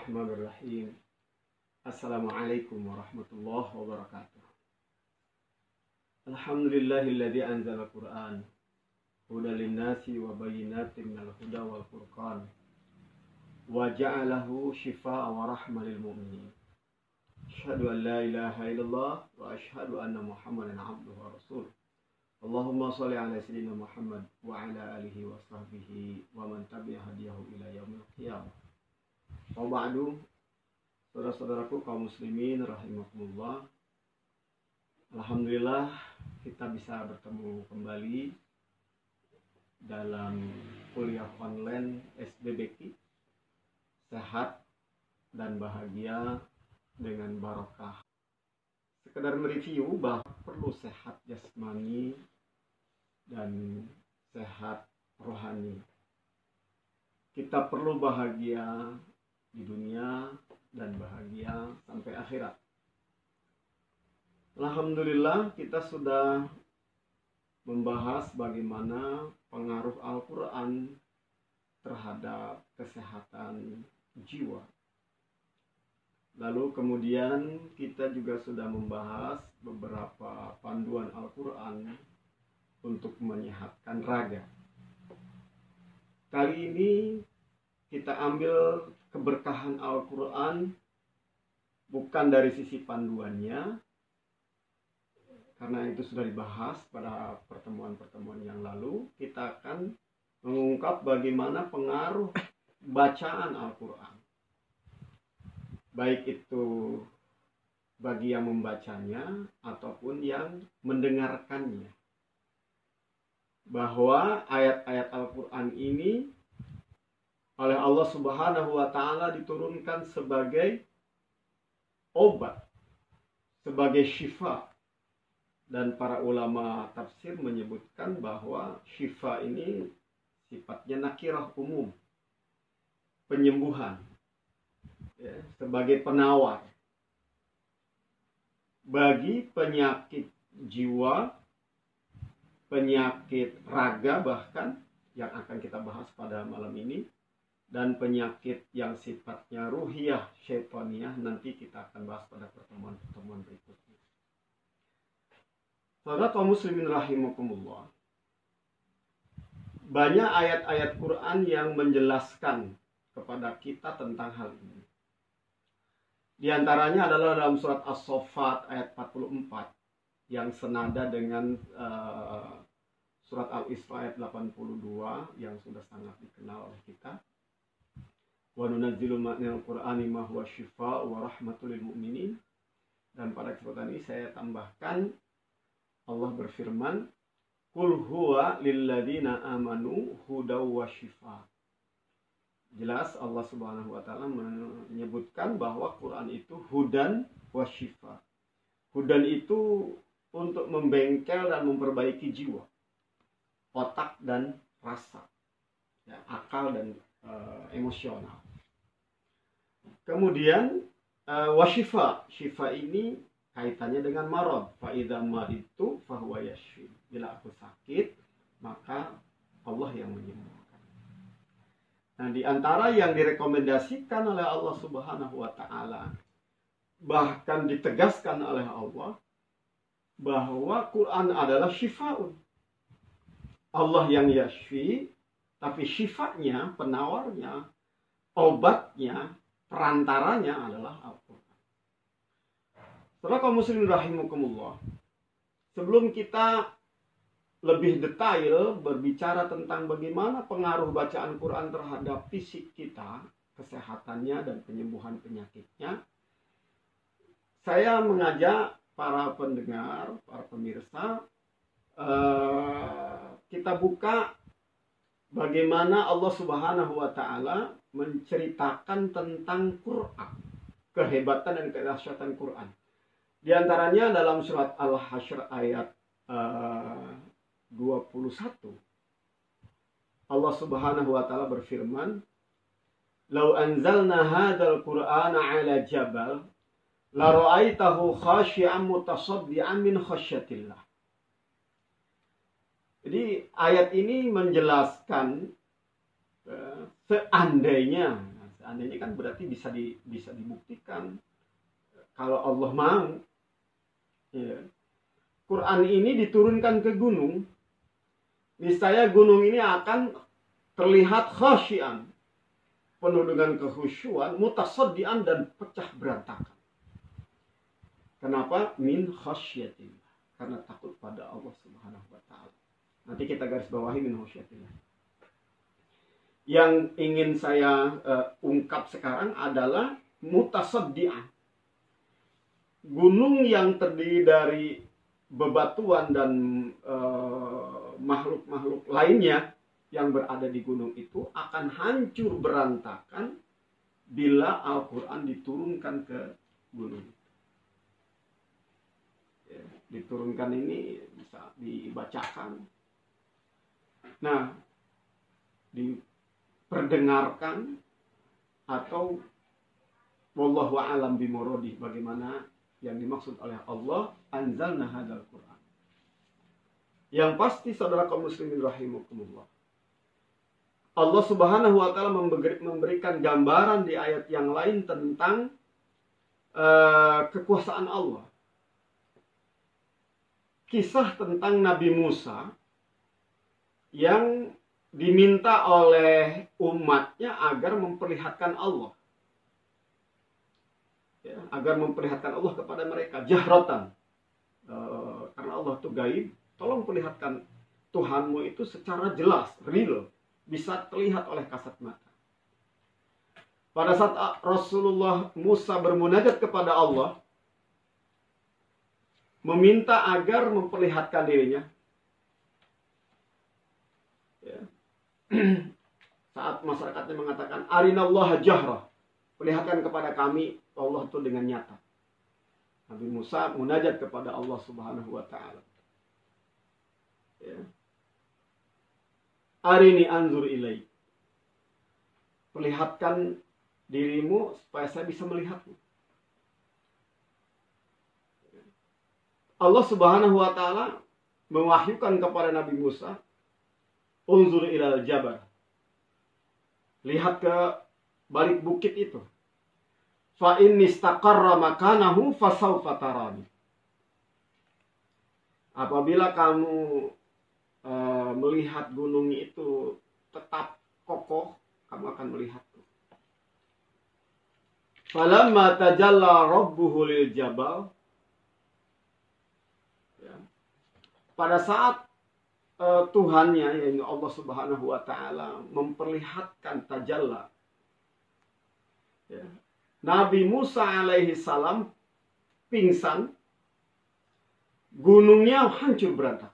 Bismillahirrahmanirrahim. Assalamualaikum warahmatullahi wabarakatuh. Alhamdulillahilladzi anzala Qur'an hudan linnasi wa bayyinatin minal huda wal furqan wa ja'alahu shifaa'a wa rahmatan lil mu'minin. Asyhadu an la ilaha illallah wa asyhadu anna Muhammadan abduhu wa rasuluh. Allahumma shalli ala sayyidina Muhammad wa ala alihi wa sahbihi wa man tabi'a hadiyahu ila yaumil qiyamah. Wa ba'du, saudara-saudaraku kaum muslimin rahimakumullah. Alhamdulillah kita bisa bertemu kembali dalam kuliah online SBBQ, sehat dan bahagia dengan barokah. Sekedar mereview bahwa perlu sehat jasmani dan sehat rohani. Kita perlu bahagia di dunia dan bahagia sampai akhirat. Alhamdulillah kita sudah membahas bagaimana pengaruh Al-Quran terhadap kesehatan jiwa. Lalu kemudian kita juga sudah membahas beberapa panduan Al-Quran untuk menyehatkan raga. Kali ini kita ambil keberkahan Al-Quran bukan dari sisi panduannya, karena itu sudah dibahas pada pertemuan-pertemuan yang lalu. Kita akan mengungkap bagaimana pengaruh bacaan Al-Quran, baik itu bagi yang membacanya ataupun yang mendengarkannya. Bahwa ayat-ayat Al-Quran ini oleh Allah Subhanahu wa Ta'ala diturunkan sebagai obat, sebagai syifa. Dan para ulama tafsir menyebutkan bahwa syifa ini sifatnya nakirah umum, penyembuhan, ya, sebagai penawar bagi penyakit jiwa, penyakit raga bahkan yang akan kita bahas pada malam ini, dan penyakit yang sifatnya ruhiyah, syaitaniyah, nanti kita akan bahas pada pertemuan-pertemuan berikutnya. Saudara kaum muslimin rahimakumullah, banyak ayat-ayat Quran yang menjelaskan kepada kita tentang hal ini. Di antaranya adalah dalam surat As-Saffat ayat 44 yang senada dengan surat Al-Isra ayat 82 yang sudah sangat dikenal oleh kita. Wa nunazzilu minal Qur'ani ma huwa syifaa'un wa rahmatul lil mu'minin. Dan pada kesempatan ini saya tambahkan, Allah berfirman, Qul huwa lilladzina amanu hudaw wa shifaa. Jelas Allah Subhanahu wa Ta'ala menyebutkan bahwa Quran itu hudan wa shifaa. Hudan itu untuk membengkel dan memperbaiki jiwa, otak dan rasa, ya, akal dan emosional. Kemudian wasyifa, syifa ini kaitannya dengan marad. Fa idza maridtu fa huwa yashfi. Bila aku sakit, maka Allah yang menyembuhkan. Nah, di antara yang direkomendasikan oleh Allah Subhanahu wa Ta'ala, bahkan ditegaskan oleh Allah, bahwa Quran adalah syifaun. Allah yang yashfi, tapi syifatnya, penawarnya, obatnya, perantaranya adalah Al-Quran. Setelah kaum muslimin rahimakumullah, sebelum kita lebih detail berbicara tentang bagaimana pengaruh bacaan Quran terhadap fisik kita, kesehatannya dan penyembuhan penyakitnya, saya mengajak para pendengar, para pemirsa, kita buka bagaimana Allah Subhanahu wa Ta'ala menceritakan tentang Quran, kehebatan dan kedahsyatan Quran. Di antaranya dalam surat Al-Hasyr ayat 21. Allah Subhanahu wa Ta'ala berfirman, "Lau anzalna hadzal Qur'ana 'ala jabal la ra'aitahu khashi'an mutasaddian min khasyatillah." Jadi ayat ini menjelaskan seandainya Seandainya kan berarti bisa dibuktikan kalau Allah mau. Ya. Quran ini diturunkan ke gunung, niscaya gunung ini akan terlihat khasyian, penuh dengan kehusyuan, mutasaddian dan pecah berantakan. Kenapa? Min khasyatillah. Karena takut pada Allah Subhanahu wa taala. Nanti kita garis bawahi min khasyatillah. Yang ingin saya ungkap sekarang adalah mutasaddian. Gunung yang terdiri dari bebatuan dan makhluk-makhluk lainnya yang berada di gunung itu akan hancur berantakan bila Al-Quran diturunkan ke gunung. Ya, diturunkan ini bisa dibacakan, nah diperdengarkan, atau wallahu a'lam bimuradi, bagaimana yang dimaksud oleh Allah anzalna hadzal Quran. Yang pasti saudara kaum muslimin rahimakumullah, Allah Subhanahu wa taala memberikan gambaran di ayat yang lain tentang kekuasaan Allah. Kisah tentang Nabi Musa yang diminta oleh umatnya agar memperlihatkan Allah. Ya, agar memperlihatkan Allah kepada mereka jahratan. Karena Allah itu gaib, tolong perlihatkan Tuhanmu itu secara jelas, real, bisa terlihat oleh kasat mata. Pada saat Rasulullah Musa bermunajat kepada Allah, meminta agar memperlihatkan dirinya, ya. Saat masyarakatnya mengatakan arinallaha jahrah, perlihatkan kepada kami Allah itu dengan nyata. Nabi Musa munajat kepada Allah Subhanahu wa taala. Ya. Arini anzur ilaik. Perlihatkan dirimu supaya saya bisa melihatmu. Allah Subhanahu wa taala mewahyukan kepada Nabi Musa, unzur ilal jabal. Lihat ke balik bukit itu. Fa in istaqarra makanahu fasawfa tarani. Apabila kamu melihat gunung itu tetap kokoh, kamu akan melihatku. Falamma tajalla rabbuhu lil jabal. Ya. Pada saat Tuhannya, yaitu Allah Subhanahu wa taala, memperlihatkan tajalla, ya, Nabi Musa alaihi salam pingsan, gunungnya hancur berantakan.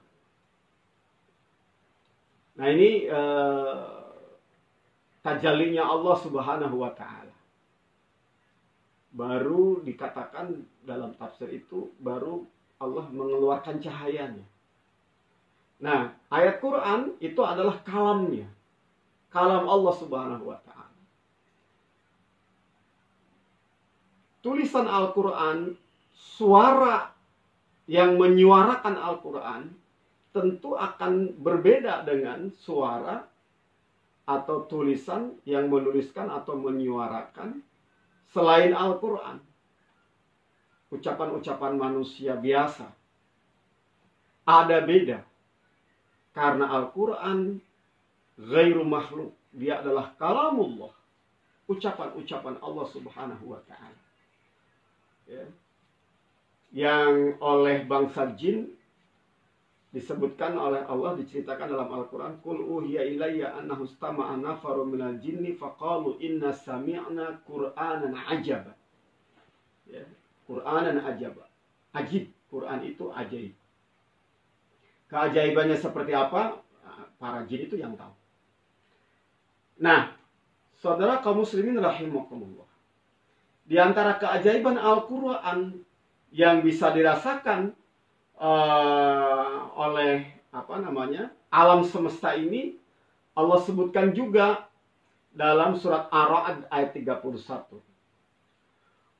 Nah ini tajallinya Allah Subhanahu wa taala. Baru dikatakan dalam tafsir itu, baru Allah mengeluarkan cahayanya. Nah, ayat Quran itu adalah kalamnya. Kalam Allah Subhanahu wa ta'ala. Tulisan Al-Quran, suara yang menyuarakan Al-Quran, tentu akan berbeda dengan suara atau tulisan yang menuliskan atau menyuarakan selain Al-Quran. Ucapan-ucapan manusia biasa. Ada beda. Karena Al-Quran ghairu makhluk. Dia adalah kalamullah. Ucapan-ucapan Allah Subhanahu wa ta'ala. Ya. Yang oleh bangsa jin disebutkan oleh Allah, diceritakan dalam Al-Quran, Qul uhiya ilayya annahu istama'a nafaru minal jinni faqalu inna sami'na Qur'anan ajaba. Ya. Qur'anan ajaba. Ajib. Quran itu ajaib. Keajaibannya seperti apa? Para jin itu yang tahu. Nah, saudara kaum muslimin rahimakumullah. Di antara keajaiban Al-Quran yang bisa dirasakan oleh alam semesta ini, Allah sebutkan juga dalam surat Ar-Ra'd ayat 31.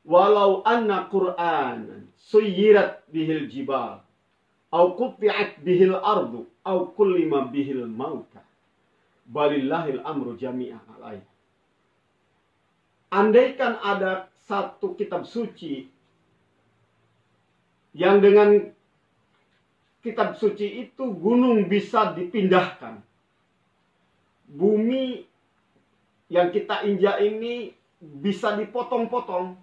Walau anna Qur'anan suyirat bihil jibal au qutti'at bihil ardu au kullima bihil mauta balillahil amru jami'an alaih. andaikan ada satu kitab suci yang dengan kitab suci itu gunung bisa dipindahkan, bumi yang kita injak ini bisa dipotong-potong,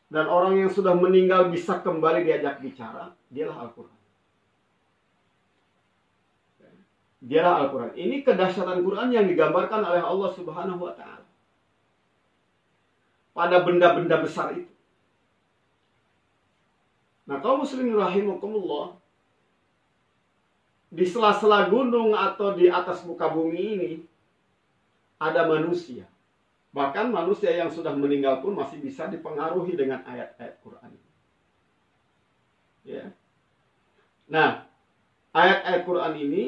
dan orang yang sudah meninggal bisa kembali diajak bicara, dialah Al-Quran. Dialah Al-Quran. Ini kedahsyatan Quran yang digambarkan oleh Allah Subhanahu wa Ta'ala pada benda-benda besar itu. Nah, kaum muslimin rahimakumullah, di sela-sela gunung atau di atas muka bumi ini ada manusia. Bahkan manusia yang sudah meninggal pun masih bisa dipengaruhi dengan ayat-ayat Quran. Ya. Nah, ayat-ayat Quran ini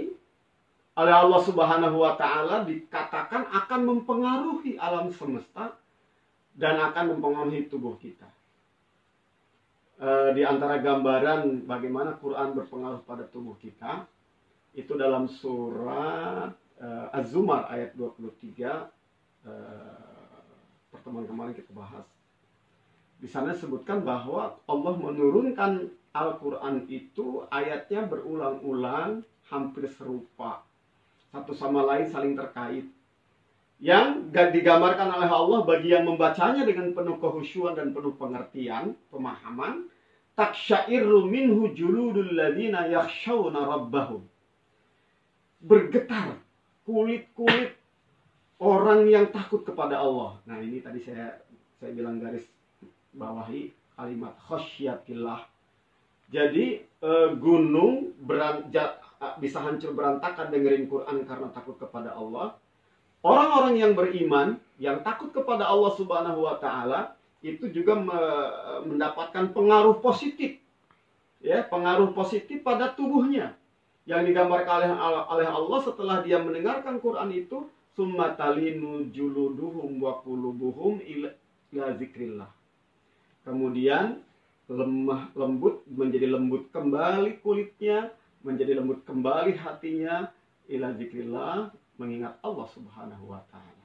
oleh Allah Subhanahu wa Ta'ala dikatakan akan mempengaruhi alam semesta dan akan mempengaruhi tubuh kita. Di antara gambaran bagaimana Quran berpengaruh pada tubuh kita, itu dalam surat Az-Zumar ayat 23, pertemuan kemarin kita bahas. Di sana disebutkan bahwa Allah menurunkan Al-Quran itu ayatnya berulang-ulang, hampir serupa, satu sama lain saling terkait, yang digambarkan oleh Allah bagi yang membacanya dengan penuh kehusyuan dan penuh pengertian, pemahaman. Taksyairu minhu juludul ladzina yakhshawna rabbahum. Bergetar kulit-kulit orang yang takut kepada Allah. Nah, ini tadi saya bilang garis bawahi kalimat khasyatillah. Jadi gunung bisa hancur berantakan dengerin Quran karena takut kepada Allah. Orang-orang yang beriman, yang takut kepada Allah Subhanahu wa Ta'ala, itu juga mendapatkan pengaruh positif. Ya, pengaruh positif pada tubuhnya. Yang digambarkan oleh Allah setelah dia mendengarkan Quran itu, summa talinu juluduhum wa qulubuhum ila zikrillah. Kemudian lembut menjadi lembut kembali kulitnya, menjadi lembut kembali hatinya ila zikrillah, mengingat Allah Subhanahu wa Ta'ala.